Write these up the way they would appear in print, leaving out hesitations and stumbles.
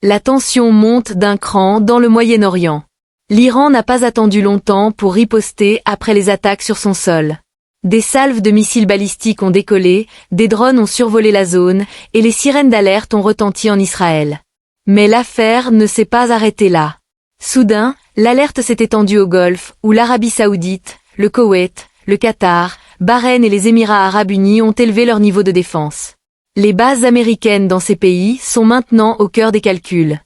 La tension monte d'un cran dans le Moyen-Orient. L'Iran n'a pas attendu longtemps pour riposter après les attaques sur son sol. Des salves de missiles balistiques ont décollé, des drones ont survolé la zone, et les sirènes d'alerte ont retenti en Israël. Mais l'affaire ne s'est pas arrêtée là. Soudain, l'alerte s'est étendue au Golfe, où l'Arabie Saoudite, le Koweït, le Qatar, Bahreïn et les Émirats arabes unis ont élevé leur niveau de défense. Les bases américaines dans ces pays sont maintenant au cœur des calculs.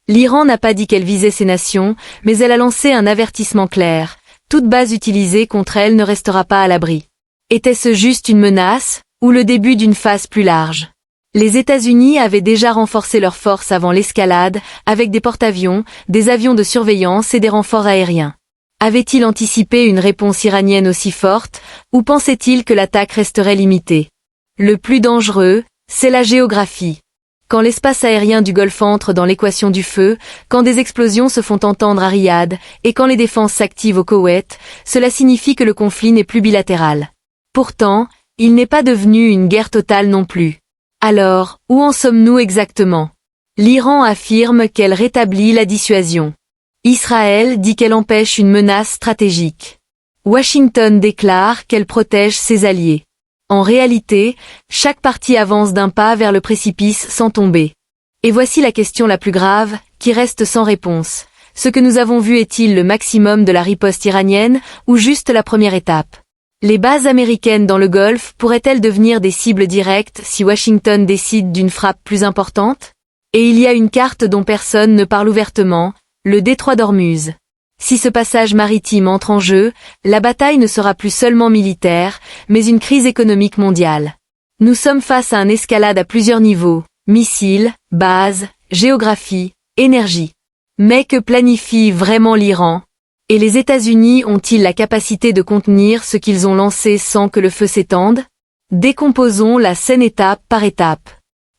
L'Iran n'a pas dit qu'elle visait ces nations, mais elle a lancé un avertissement clair. Toute base utilisée contre elle ne restera pas à l'abri. Était-ce juste une menace, ou le début d'une phase plus large? Les États-Unis avaient déjà renforcé leurs forces avant l'escalade, avec des porte-avions, des avions de surveillance et des renforts aériens. Avait-il anticipé une réponse iranienne aussi forte, ou pensait-il que l'attaque resterait limitée? Le plus dangereux, c'est la géographie. Quand l'espace aérien du Golfe entre dans l'équation du feu, quand des explosions se font entendre à Riyad, et quand les défenses s'activent au Koweït, cela signifie que le conflit n'est plus bilatéral. Pourtant, il n'est pas devenu une guerre totale non plus. Alors, où en sommes-nous exactement? L'Iran affirme qu'elle rétablit la dissuasion. Israël dit qu'elle empêche une menace stratégique. Washington déclare qu'elle protège ses alliés. En réalité, chaque partie avance d'un pas vers le précipice sans tomber. Et voici la question la plus grave, qui reste sans réponse. Ce que nous avons vu est-il le maximum de la riposte iranienne, ou juste la première étape? Les bases américaines dans le Golfe pourraient-elles devenir des cibles directes si Washington décide d'une frappe plus importante? Et il y a une carte dont personne ne parle ouvertement, le détroit d'Ormuz. Si ce passage maritime entre en jeu, la bataille ne sera plus seulement militaire, mais une crise économique mondiale. Nous sommes face à une escalade à plusieurs niveaux, missiles, bases, géographie, énergie. Mais que planifie vraiment l'Iran? Et les États-Unis ont-ils la capacité de contenir ce qu'ils ont lancé sans que le feu s'étende? Décomposons la scène étape par étape.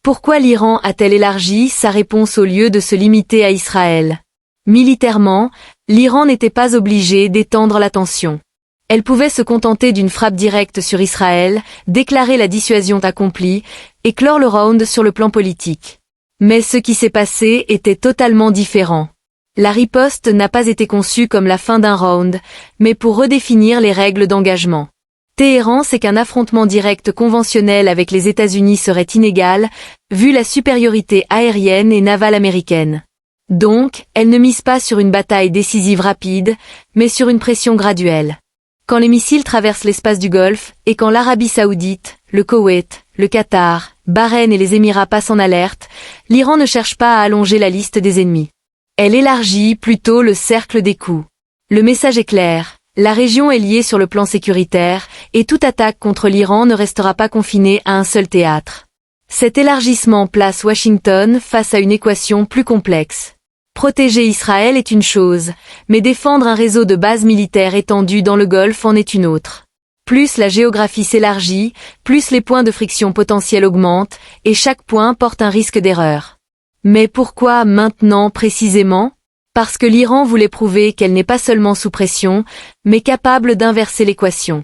Pourquoi l'Iran a-t-elle élargi sa réponse au lieu de se limiter à Israël? Militairement, l'Iran n'était pas obligé d'étendre la tension. Elle pouvait se contenter d'une frappe directe sur Israël, déclarer la dissuasion accomplie, et clore le round sur le plan politique. Mais ce qui s'est passé était totalement différent. La riposte n'a pas été conçue comme la fin d'un round, mais pour redéfinir les règles d'engagement. Téhéran sait qu'un affrontement direct conventionnel avec les États-Unis serait inégal, vu la supériorité aérienne et navale américaine. Donc, elle ne mise pas sur une bataille décisive rapide, mais sur une pression graduelle. Quand les missiles traversent l'espace du Golfe, et quand l'Arabie Saoudite, le Koweït, le Qatar, Bahreïn et les Émirats passent en alerte, l'Iran ne cherche pas à allonger la liste des ennemis. Elle élargit plutôt le cercle des coups. Le message est clair, la région est liée sur le plan sécuritaire, et toute attaque contre l'Iran ne restera pas confinée à un seul théâtre. Cet élargissement place Washington face à une équation plus complexe. Protéger Israël est une chose, mais défendre un réseau de bases militaires étendues dans le Golfe en est une autre. Plus la géographie s'élargit, plus les points de friction potentiels augmentent, et chaque point porte un risque d'erreur. Mais pourquoi maintenant précisément? Parce que l'Iran voulait prouver qu'elle n'est pas seulement sous pression, mais capable d'inverser l'équation.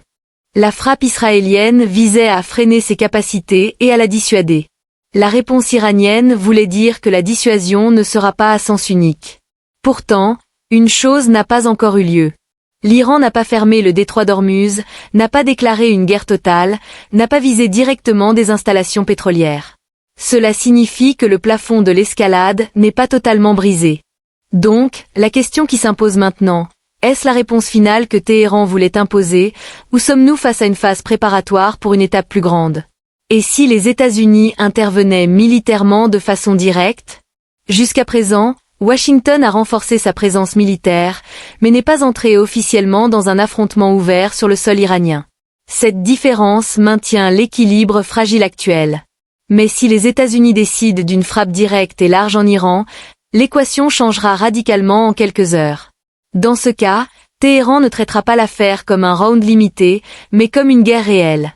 La frappe israélienne visait à freiner ses capacités et à la dissuader. La réponse iranienne voulait dire que la dissuasion ne sera pas à sens unique. Pourtant, une chose n'a pas encore eu lieu. L'Iran n'a pas fermé le détroit d'Ormuz, n'a pas déclaré une guerre totale, n'a pas visé directement des installations pétrolières. Cela signifie que le plafond de l'escalade n'est pas totalement brisé. Donc, la question qui s'impose maintenant, est-ce la réponse finale que Téhéran voulait imposer, ou sommes-nous face à une phase préparatoire pour une étape plus grande? Et si les États-Unis intervenaient militairement de façon directe? Jusqu'à présent, Washington a renforcé sa présence militaire, mais n'est pas entré officiellement dans un affrontement ouvert sur le sol iranien. Cette différence maintient l'équilibre fragile actuel. Mais si les États-Unis décident d'une frappe directe et large en Iran, l'équation changera radicalement en quelques heures. Dans ce cas, Téhéran ne traitera pas l'affaire comme un round limité, mais comme une guerre réelle.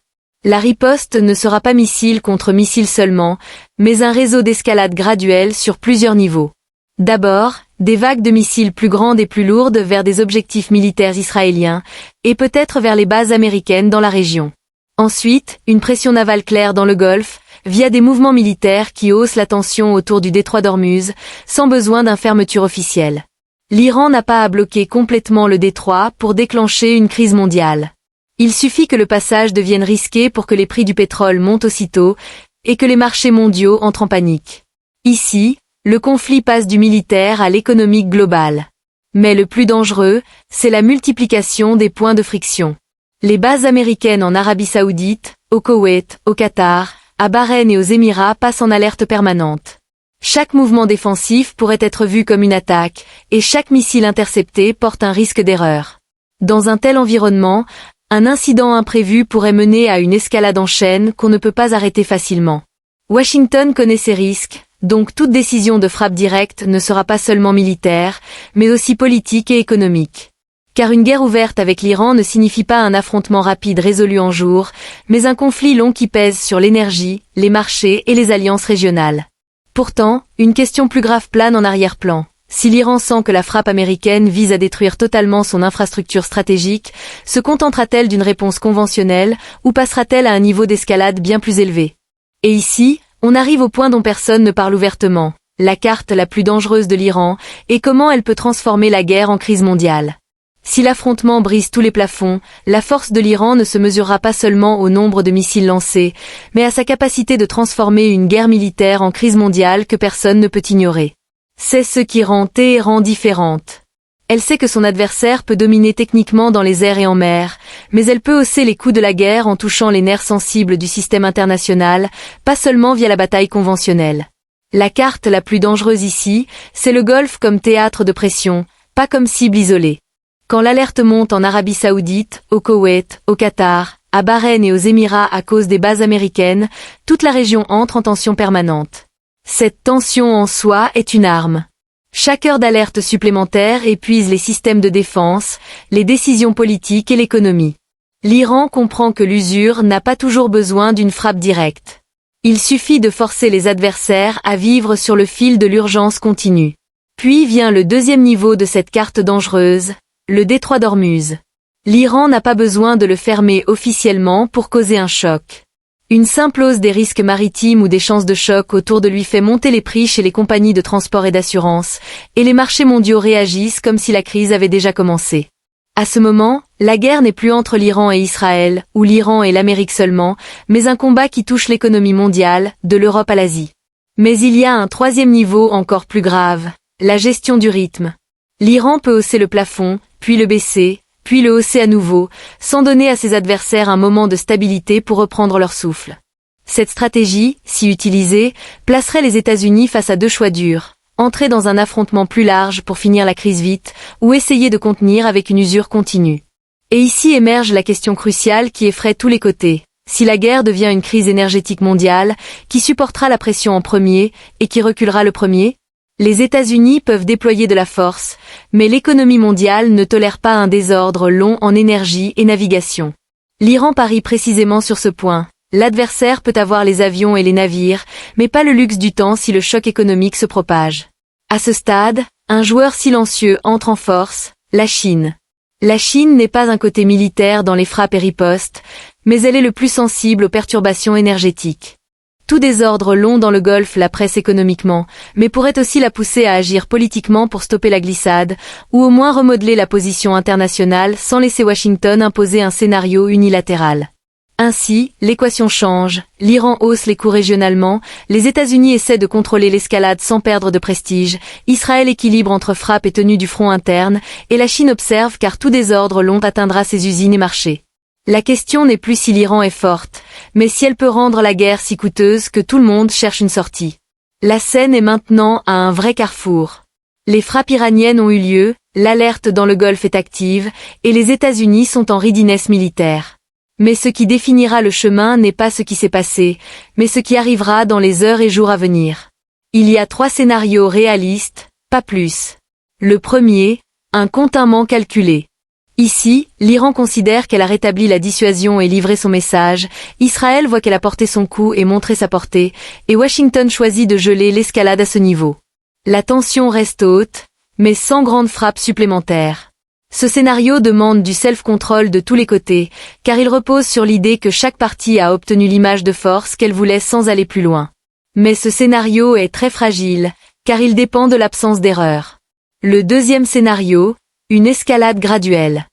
La riposte ne sera pas missile contre missile seulement, mais un réseau d'escalade graduelle sur plusieurs niveaux. D'abord, des vagues de missiles plus grandes et plus lourdes vers des objectifs militaires israéliens, et peut-être vers les bases américaines dans la région. Ensuite, une pression navale claire dans le Golfe, via des mouvements militaires qui haussent la tension autour du détroit d'Ormuz, sans besoin d'une fermeture officielle. L'Iran n'a pas à bloquer complètement le détroit pour déclencher une crise mondiale. Il suffit que le passage devienne risqué pour que les prix du pétrole montent aussitôt et que les marchés mondiaux entrent en panique. Ici, le conflit passe du militaire à l'économique globale. Mais le plus dangereux, c'est la multiplication des points de friction. Les bases américaines en Arabie Saoudite, au Koweït, au Qatar, à Bahreïn et aux Émirats passent en alerte permanente. Chaque mouvement défensif pourrait être vu comme une attaque, et chaque missile intercepté porte un risque d'erreur. Dans un tel environnement, un incident imprévu pourrait mener à une escalade en chaîne qu'on ne peut pas arrêter facilement. Washington connaît ces risques, donc toute décision de frappe directe ne sera pas seulement militaire, mais aussi politique et économique. Car une guerre ouverte avec l'Iran ne signifie pas un affrontement rapide résolu en jours, mais un conflit long qui pèse sur l'énergie, les marchés et les alliances régionales. Pourtant, une question plus grave plane en arrière-plan. Si l'Iran sent que la frappe américaine vise à détruire totalement son infrastructure stratégique, se contentera-t-elle d'une réponse conventionnelle ou passera-t-elle à un niveau d'escalade bien plus élevé? Et ici, on arrive au point dont personne ne parle ouvertement, la carte la plus dangereuse de l'Iran et comment elle peut transformer la guerre en crise mondiale. Si l'affrontement brise tous les plafonds, la force de l'Iran ne se mesurera pas seulement au nombre de missiles lancés, mais à sa capacité de transformer une guerre militaire en crise mondiale que personne ne peut ignorer. C'est ce qui rend Téhéran différente. Elle sait que son adversaire peut dominer techniquement dans les airs et en mer, mais elle peut hausser les coûts de la guerre en touchant les nerfs sensibles du système international, pas seulement via la bataille conventionnelle. La carte la plus dangereuse ici, c'est le Golfe comme théâtre de pression, pas comme cible isolée. Quand l'alerte monte en Arabie Saoudite, au Koweït, au Qatar, à Bahreïn et aux Émirats à cause des bases américaines, toute la région entre en tension permanente. Cette tension en soi est une arme. Chaque heure d'alerte supplémentaire épuise les systèmes de défense, les décisions politiques et l'économie. L'Iran comprend que l'usure n'a pas toujours besoin d'une frappe directe. Il suffit de forcer les adversaires à vivre sur le fil de l'urgence continue. Puis vient le deuxième niveau de cette carte dangereuse, le détroit d'Ormuz. L'Iran n'a pas besoin de le fermer officiellement pour causer un choc. Une simple hausse des risques maritimes ou des chances de choc autour de lui fait monter les prix chez les compagnies de transport et d'assurance, et les marchés mondiaux réagissent comme si la crise avait déjà commencé. À ce moment, la guerre n'est plus entre l'Iran et Israël, ou l'Iran et l'Amérique seulement, mais un combat qui touche l'économie mondiale, de l'Europe à l'Asie. Mais il y a un troisième niveau encore plus grave, la gestion du rythme. L'Iran peut hausser le plafond, puis le baisser, puis le hausser à nouveau, sans donner à ses adversaires un moment de stabilité pour reprendre leur souffle. Cette stratégie, si utilisée, placerait les États-Unis face à deux choix durs, entrer dans un affrontement plus large pour finir la crise vite, ou essayer de contenir avec une usure continue. Et ici émerge la question cruciale qui effraie tous les côtés. Si la guerre devient une crise énergétique mondiale, qui supportera la pression en premier, et qui reculera le premier? Les États-Unis peuvent déployer de la force, mais l'économie mondiale ne tolère pas un désordre long en énergie et navigation. L'Iran parie précisément sur ce point. L'adversaire peut avoir les avions et les navires, mais pas le luxe du temps si le choc économique se propage. À ce stade, un joueur silencieux entre en force, la Chine. La Chine n'est pas un côté militaire dans les frappes et ripostes, mais elle est le plus sensible aux perturbations énergétiques. Tout désordre long dans le Golfe la presse économiquement, mais pourrait aussi la pousser à agir politiquement pour stopper la glissade, ou au moins remodeler la position internationale sans laisser Washington imposer un scénario unilatéral. Ainsi, l'équation change, l'Iran hausse les coûts régionalement, les États-Unis essaient de contrôler l'escalade sans perdre de prestige, Israël équilibre entre frappe et tenue du front interne, et la Chine observe car tout désordre long atteindra ses usines et marchés. La question n'est plus si l'Iran est forte, mais si elle peut rendre la guerre si coûteuse que tout le monde cherche une sortie. La scène est maintenant à un vrai carrefour. Les frappes iraniennes ont eu lieu, l'alerte dans le Golfe est active, et les États-Unis sont en readiness militaire. Mais ce qui définira le chemin n'est pas ce qui s'est passé, mais ce qui arrivera dans les heures et jours à venir. Il y a 3 scénarios réalistes, pas plus. Le premier, un contingent calculé. Ici, l'Iran considère qu'elle a rétabli la dissuasion et livré son message, Israël voit qu'elle a porté son coup et montré sa portée, et Washington choisit de geler l'escalade à ce niveau. La tension reste haute, mais sans grande frappe supplémentaire. Ce scénario demande du self-control de tous les côtés, car il repose sur l'idée que chaque partie a obtenu l'image de force qu'elle voulait sans aller plus loin. Mais ce scénario est très fragile, car il dépend de l'absence d'erreur. Le deuxième scénario, une escalade graduelle.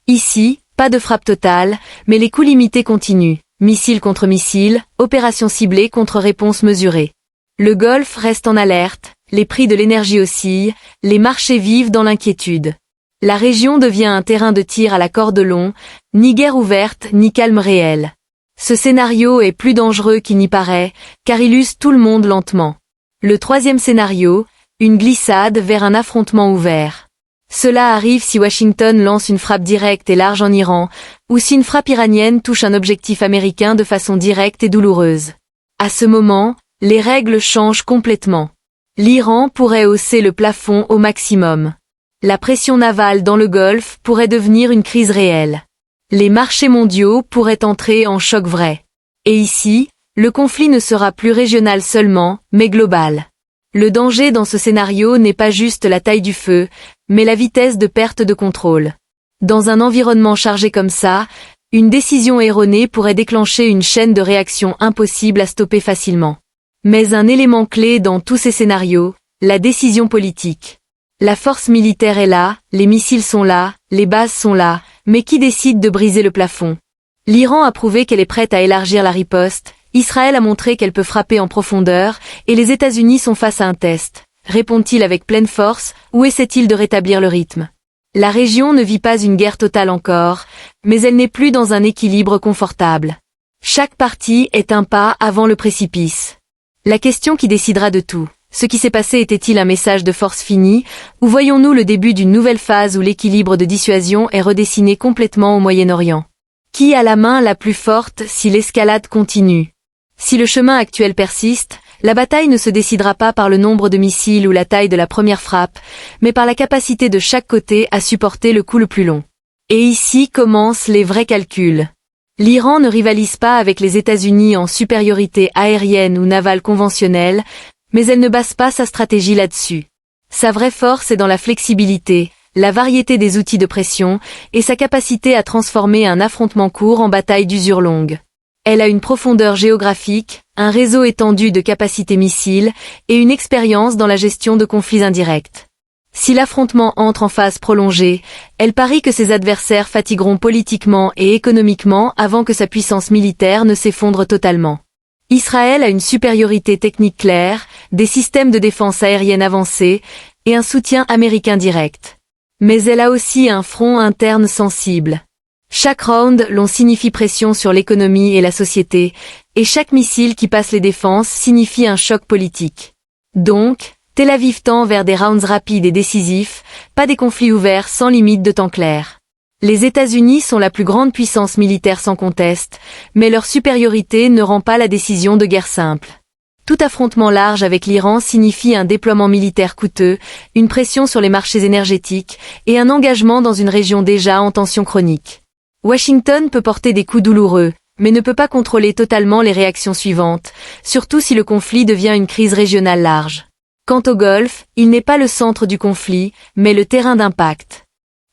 Ici, pas de frappe totale, mais les coups limités continuent, missile contre missile, opération ciblée contre réponse mesurée. Le Golfe reste en alerte, les prix de l'énergie oscillent, les marchés vivent dans l'inquiétude. La région devient un terrain de tir à la corde longue, ni guerre ouverte, ni calme réel. Ce scénario est plus dangereux qu'il n'y paraît, car il use tout le monde lentement. Le troisième scénario, une glissade vers un affrontement ouvert. Cela arrive si Washington lance une frappe directe et large en Iran, ou si une frappe iranienne touche un objectif américain de façon directe et douloureuse. À ce moment, les règles changent complètement. L'Iran pourrait hausser le plafond au maximum. La pression navale dans le Golfe pourrait devenir une crise réelle. Les marchés mondiaux pourraient entrer en choc vrai. Et ici, le conflit ne sera plus régional seulement, mais global. Le danger dans ce scénario n'est pas juste la taille du feu, mais la vitesse de perte de contrôle. Dans un environnement chargé comme ça, une décision erronée pourrait déclencher une chaîne de réactions impossible à stopper facilement. Mais un élément clé dans tous ces scénarios, la décision politique. La force militaire est là, les missiles sont là, les bases sont là, mais qui décide de briser le plafond? L'Iran a prouvé qu'elle est prête à élargir la riposte, Israël a montré qu'elle peut frapper en profondeur, et les États-Unis sont face à un test. Répond-il avec pleine force, ou essaie-t-il de rétablir le rythme? La région ne vit pas une guerre totale encore, mais elle n'est plus dans un équilibre confortable. Chaque partie est un pas avant le précipice. La question qui décidera de tout. Ce qui s'est passé était-il un message de force fini, ou voyons-nous le début d'une nouvelle phase où l'équilibre de dissuasion est redessiné complètement au Moyen-Orient? Qui a la main la plus forte si l'escalade continue? Si le chemin actuel persiste, la bataille ne se décidera pas par le nombre de missiles ou la taille de la première frappe, mais par la capacité de chaque côté à supporter le coup le plus long. Et ici commencent les vrais calculs. L'Iran ne rivalise pas avec les États-Unis en supériorité aérienne ou navale conventionnelle, mais elle ne base pas sa stratégie là-dessus. Sa vraie force est dans la flexibilité, la variété des outils de pression, et sa capacité à transformer un affrontement court en bataille d'usure longue. Elle a une profondeur géographique, un réseau étendu de capacités missiles, et une expérience dans la gestion de conflits indirects. Si l'affrontement entre en phase prolongée, elle parie que ses adversaires fatigueront politiquement et économiquement avant que sa puissance militaire ne s'effondre totalement. Israël a une supériorité technique claire, des systèmes de défense aérienne avancés, et un soutien américain direct. Mais elle a aussi un front interne sensible. Chaque round long signifie pression sur l'économie et la société, et chaque missile qui passe les défenses signifie un choc politique. Donc, Tel Aviv tend vers des rounds rapides et décisifs, pas des conflits ouverts sans limite de temps clair. Les États-Unis sont la plus grande puissance militaire sans conteste, mais leur supériorité ne rend pas la décision de guerre simple. Tout affrontement large avec l'Iran signifie un déploiement militaire coûteux, une pression sur les marchés énergétiques et un engagement dans une région déjà en tension chronique. Washington peut porter des coups douloureux, mais ne peut pas contrôler totalement les réactions suivantes, surtout si le conflit devient une crise régionale large. Quant au Golfe, il n'est pas le centre du conflit, mais le terrain d'impact.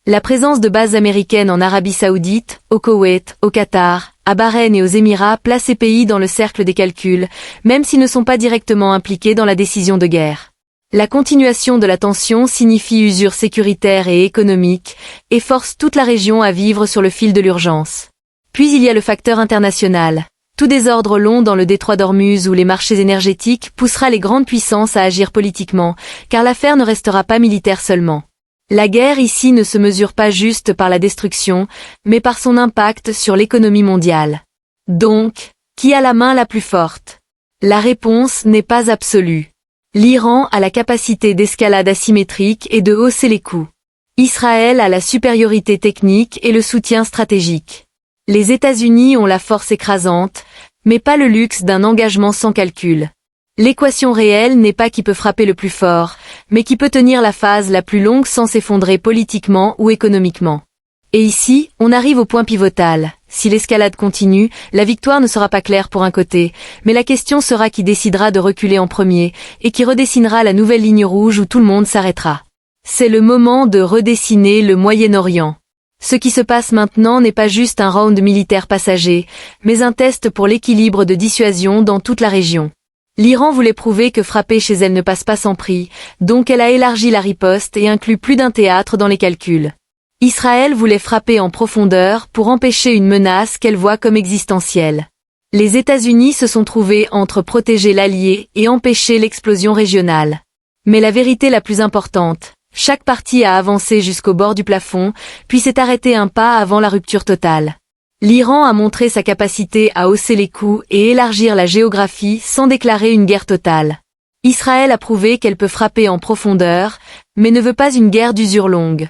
La présence de bases américaines en Arabie Saoudite, au Koweït, au Qatar, à Bahreïn et aux Émirats place ces pays dans le cercle des calculs, même s'ils ne sont pas directement impliqués dans la décision de guerre. La continuation de la tension signifie usure sécuritaire et économique, et force toute la région à vivre sur le fil de l'urgence. Puis il y a le facteur international. Tout désordre long dans le détroit d'Ormuz ou les marchés énergétiques poussera les grandes puissances à agir politiquement, car l'affaire ne restera pas militaire seulement. La guerre ici ne se mesure pas juste par la destruction, mais par son impact sur l'économie mondiale. Donc, qui a la main la plus forte? La réponse n'est pas absolue. L'Iran a la capacité d'escalade asymétrique et de hausser les coûts. Israël a la supériorité technique et le soutien stratégique. Les États-Unis ont la force écrasante, mais pas le luxe d'un engagement sans calcul. L'équation réelle n'est pas qui peut frapper le plus fort, mais qui peut tenir la phase la plus longue sans s'effondrer politiquement ou économiquement. Et ici, on arrive au point pivotal. Si l'escalade continue, la victoire ne sera pas claire pour un côté, mais la question sera qui décidera de reculer en premier, et qui redessinera la nouvelle ligne rouge où tout le monde s'arrêtera. C'est le moment de redessiner le Moyen-Orient. Ce qui se passe maintenant n'est pas juste un round militaire passager, mais un test pour l'équilibre de dissuasion dans toute la région. L'Iran voulait prouver que frapper chez elle ne passe pas sans prix, donc elle a élargi la riposte et inclut plus d'un théâtre dans les calculs. Israël voulait frapper en profondeur pour empêcher une menace qu'elle voit comme existentielle. Les États-Unis se sont trouvés entre protéger l'allié et empêcher l'explosion régionale. Mais la vérité la plus importante, chaque partie a avancé jusqu'au bord du plafond, puis s'est arrêté un pas avant la rupture totale. L'Iran a montré sa capacité à hausser les coûts et élargir la géographie sans déclarer une guerre totale. Israël a prouvé qu'elle peut frapper en profondeur, mais ne veut pas une guerre d'usure longue.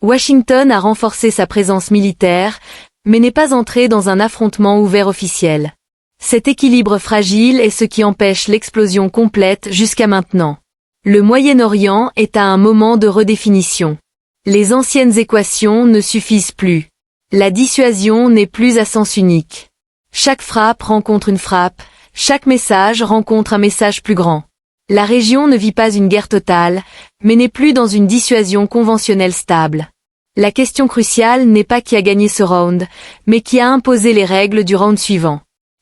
Washington a renforcé sa présence militaire, mais n'est pas entré dans un affrontement ouvert officiel. Cet équilibre fragile est ce qui empêche l'explosion complète jusqu'à maintenant. Le Moyen-Orient est à un moment de redéfinition. Les anciennes équations ne suffisent plus. La dissuasion n'est plus à sens unique. Chaque frappe rencontre une frappe, chaque message rencontre un message plus grand. La région ne vit pas une guerre totale, mais n'est plus dans une dissuasion conventionnelle stable. La question cruciale n'est pas qui a gagné ce round, mais qui a imposé les règles du round suivant.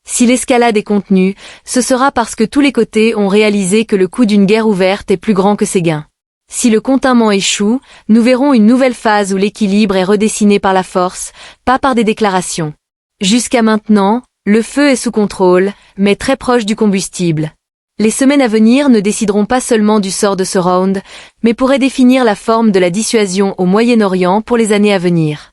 Si l'escalade est contenue, ce sera parce que tous les côtés ont réalisé que le coût d'une guerre ouverte est plus grand que ses gains. Si le continent échoue, nous verrons une nouvelle phase où l'équilibre est redessiné par la force, pas par des déclarations. Jusqu'à maintenant, le feu est sous contrôle, mais très proche du combustible. Les semaines à venir ne décideront pas seulement du sort de ce round, mais pourraient définir la forme de la dissuasion au Moyen-Orient pour les années à venir.